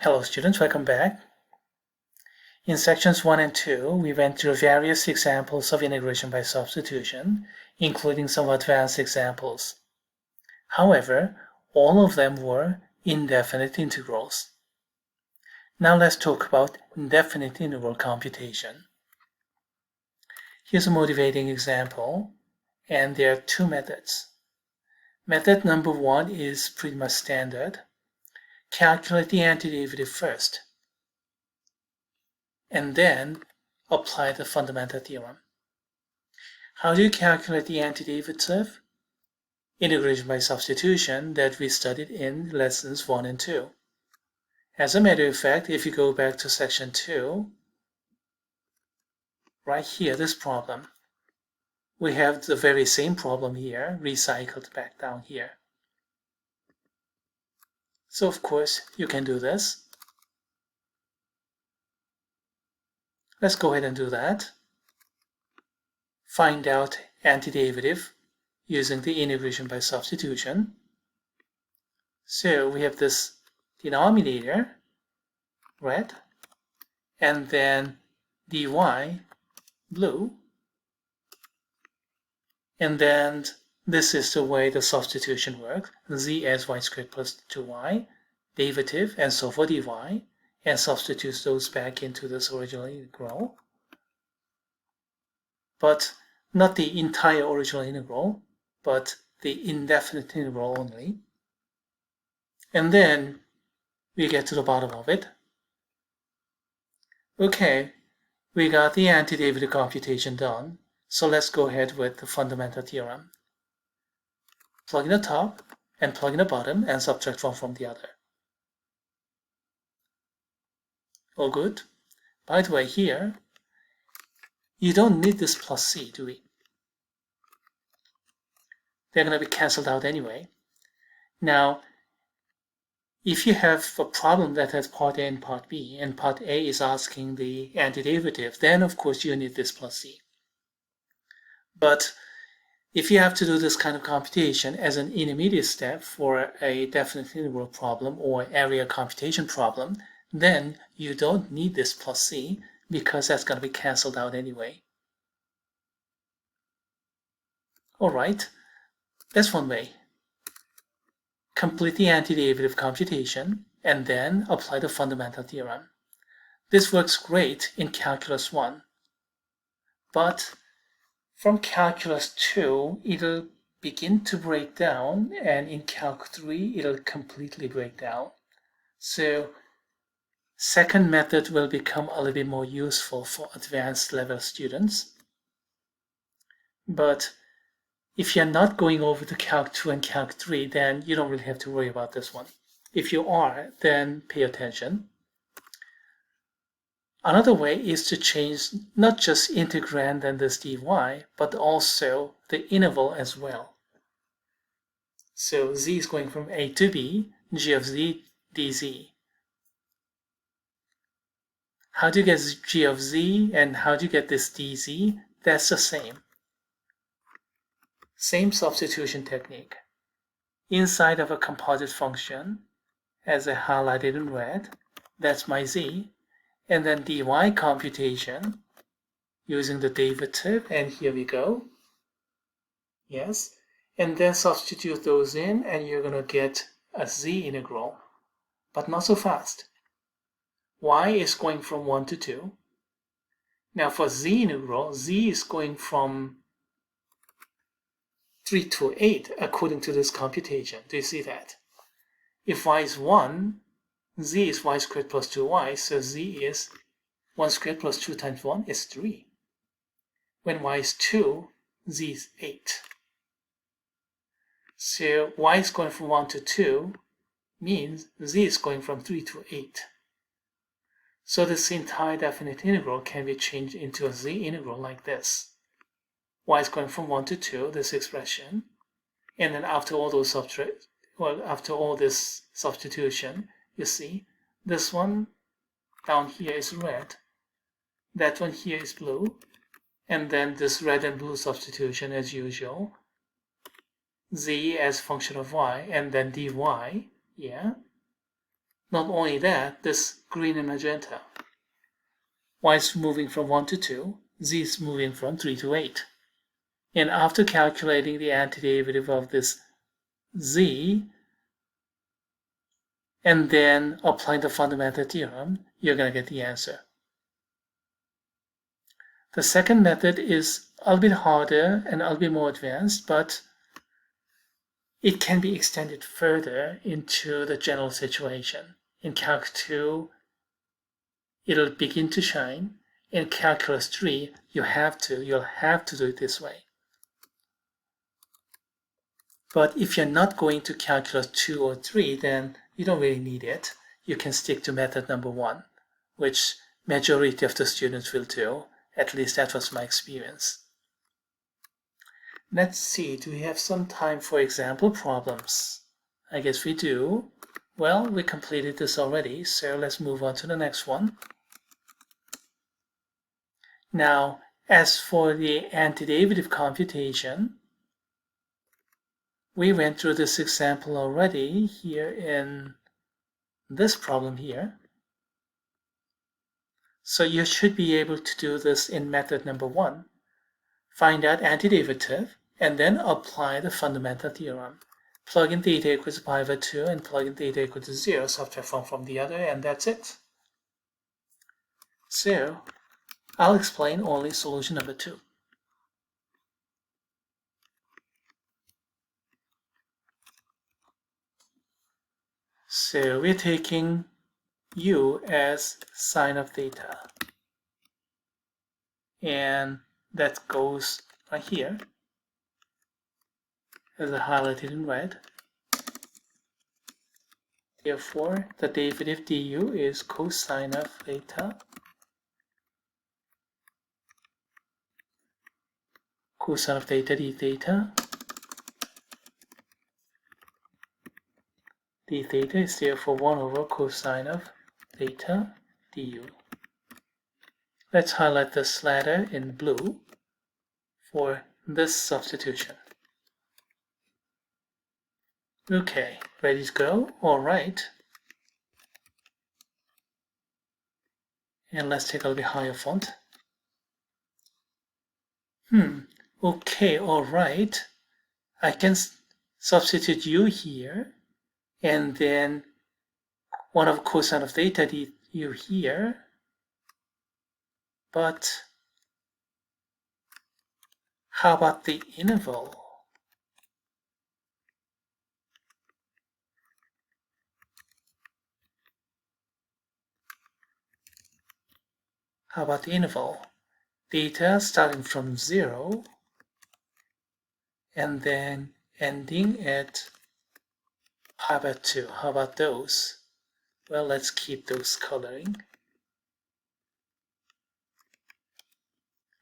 Hello students, welcome back. In sections 1 and 2, we went through various examples of integration by substitution, including some advanced examples. However, all of them were indefinite integrals. Now let's talk about definite integral computation. Here's a motivating example, and there are two methods. Method number 1 is pretty much standard. Calculate the antiderivative first, and then apply the fundamental theorem. How do you calculate the antiderivative? Integration by substitution that we studied in lessons 1 and 2. As a matter of fact, if you go back to section 2, right here, this problem, we have the very same problem here, recycled back down here. So of course, you can do this. Let's go ahead and do that. Find out antiderivative using the integration by substitution. So we have this denominator, red, and then dy, blue. And then this is the way the substitution works. Z as y squared plus 2y, derivative, and so for dy, and substitutes those back into this original integral. But not the entire original integral, but the indefinite integral only. And then we get to the bottom of it. Okay, we got the antiderivative computation done. So let's go ahead with the fundamental theorem. Plug in the top and plug in the bottom and subtract one from the other. All good. By the way, here, you don't need this plus c, do we? They're going to be cancelled out anyway. Now, if you have a problem that has part A and part B, and part A is asking the antiderivative, then of course you need this plus c. But if you have to do this kind of computation as an intermediate step for a definite integral problem or area computation problem, then you don't need this plus c because that's going to be cancelled out anyway. Alright, that's one way. Complete the antiderivative computation and then apply the fundamental theorem. This works great in Calculus 1, but from Calculus 2, it'll begin to break down, and in Calc 3, it'll completely break down. So, second method will become a little bit more useful for advanced level students. But if you're not going over to Calc 2 and Calc 3, then you don't really have to worry about this one. If you are, then pay attention. Another way is to change not just integrand and this dy, but also the interval as well. So z is going from a to b, g of z dz. How do you get g of z and how do you get this dz? That's the same. Same substitution technique. Inside of a composite function, as I highlighted in red, that's my z. And then dy computation using the derivative, and here we go. Yes, and then substitute those in, and you're going to get a z integral, but not so fast. Y is going from 1 to 2. Now for z integral, z is going from 3 to 8 according to this computation. Do you see that? If y is 1, z is y squared plus 2y, so z is 1 squared plus 2 times 1 is 3. When y is 2, z is 8. So y is going from 1 to 2 means z is going from 3 to 8. So this entire definite integral can be changed into a z integral like this. Y is going from 1 to 2, this expression, and then after all those after all this substitution, you see, this one down here is red, that one here is blue, and then this red and blue substitution as usual, z as function of y, and then dy, yeah. Not only that, this green and magenta. Y is moving from 1 to 2, Z is moving from 3 to 8. And after calculating the antiderivative of this Z, and then applying the fundamental theorem, you're going to get the answer. The second method is a little bit harder and a little bit more advanced, but it can be extended further into the general situation. In Calc 2, it'll begin to shine. In Calculus 3, you'll have to do it this way. But if you're not going to Calculus 2 or 3, then you don't really need it. You can stick to method number 1, which majority of the students will do. At least that was my experience. Let's see, do we have some time for example problems? I guess we do. Well, we completed this already, so let's move on to the next one. Now, as for the antiderivative computation, we went through this example already here in this problem here. So you should be able to do this in method number 1. Find out antiderivative and then apply the fundamental theorem. Plug in theta equals pi over 2 and plug in theta equals to 0, subtract one from the other, and that's it. So I'll explain only solution number 2. So we're taking u as sine of theta, and that goes right here as I highlighted in red. Therefore, the derivative du is cosine of theta, cosine of theta d theta. D theta is therefore 1 over cosine of theta du. Let's highlight this latter in blue for this substitution. Okay, ready to go? All right. And let's take a little bit higher font. Okay, all right. I can substitute u here, and then 1 over cosine of theta du here. But how about the interval? How about the interval? Theta starting from 0 and then ending at pi over 2. How about those? Well, let's keep those coloring.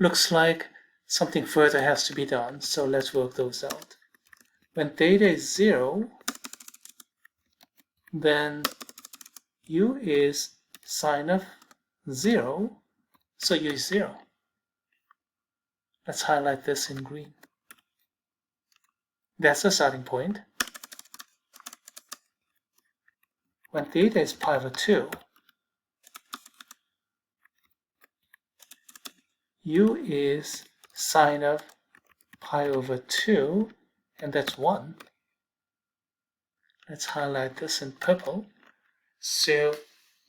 Looks like something further has to be done, so let's work those out. When theta is 0, then u is sine of 0, so u is 0. Let's highlight this in green. That's the starting point. When theta is pi over 2, u is sine of pi over 2, and that's 1. Let's highlight this in purple. So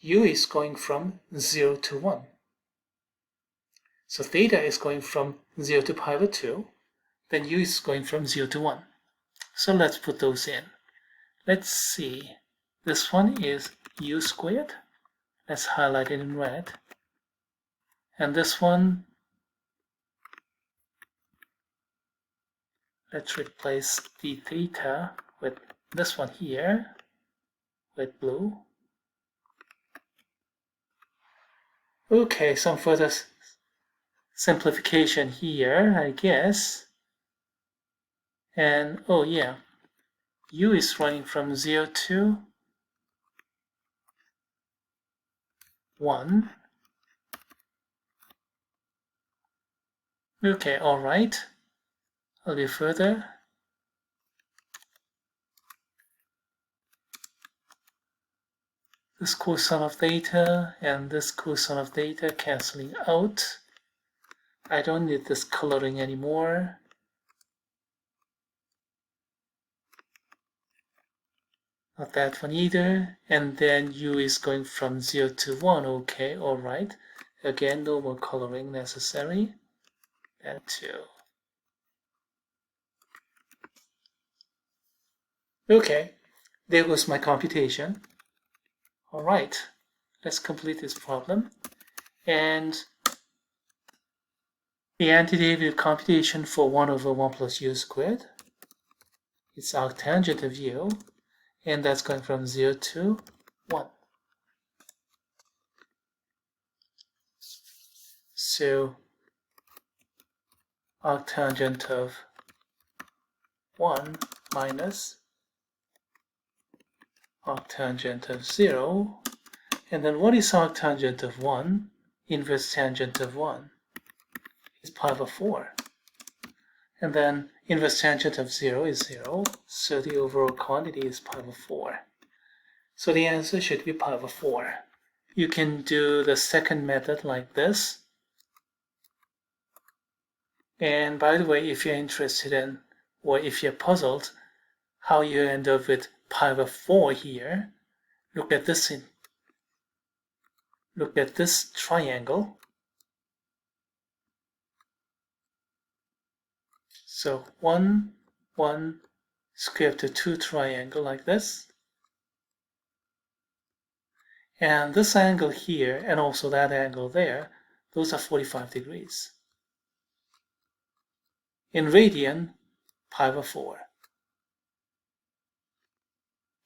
u is going from 0 to 1. So theta is going from 0 to pi over 2, then u is going from 0 to 1. So let's put those in. Let's see. This one is u squared. Let's highlight it in red. And this one, let's replace the theta with this one here with blue. Okay, some further simplification here, I guess. And oh yeah, u is running from 0 to 1. Okay, all right. A little further. this cosine of theta and this cosine of theta canceling out. I don't need this coloring anymore. Not that one either. And then u is going from 0 to 1. Okay, alright. Again, no more coloring necessary. That too. Okay, there goes my computation. Alright, let's complete this problem. And the antiderivative computation for 1 over 1 plus u squared. It's arctangent of u, and that's going from 0 to 1. So arctangent of 1 minus arctangent of 0. And then what is arctangent of 1? Inverse tangent of 1 is pi over 4. And then inverse tangent of 0 is 0. So the overall quantity is pi over 4. So the answer should be pi over 4. You can do the second method like this. And by the way, if you're interested in, or if you're puzzled how you end up with pi over 4 here, look at this triangle. So 1, 1, square root of 2 triangle like this. And this angle here, and also that angle there, those are 45 degrees. In radian, pi over 4.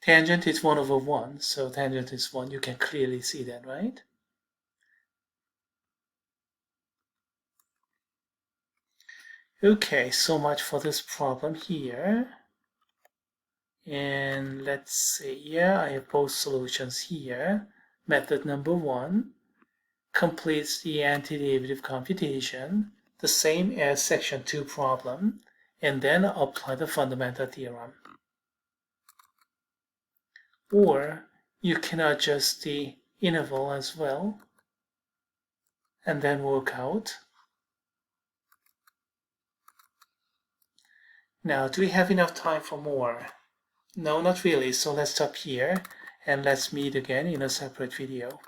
Tangent is 1 over 1, so tangent is 1. You can clearly see that, right? Okay, so much for this problem here. And let's see, yeah, I have both solutions here. Method number 1 completes the antiderivative computation, the same as section 2 problem, and then apply the fundamental theorem. Or you can adjust the interval as well, and then work out. Now, do we have enough time for more? No, not really, so let's stop here, and let's meet again in a separate video.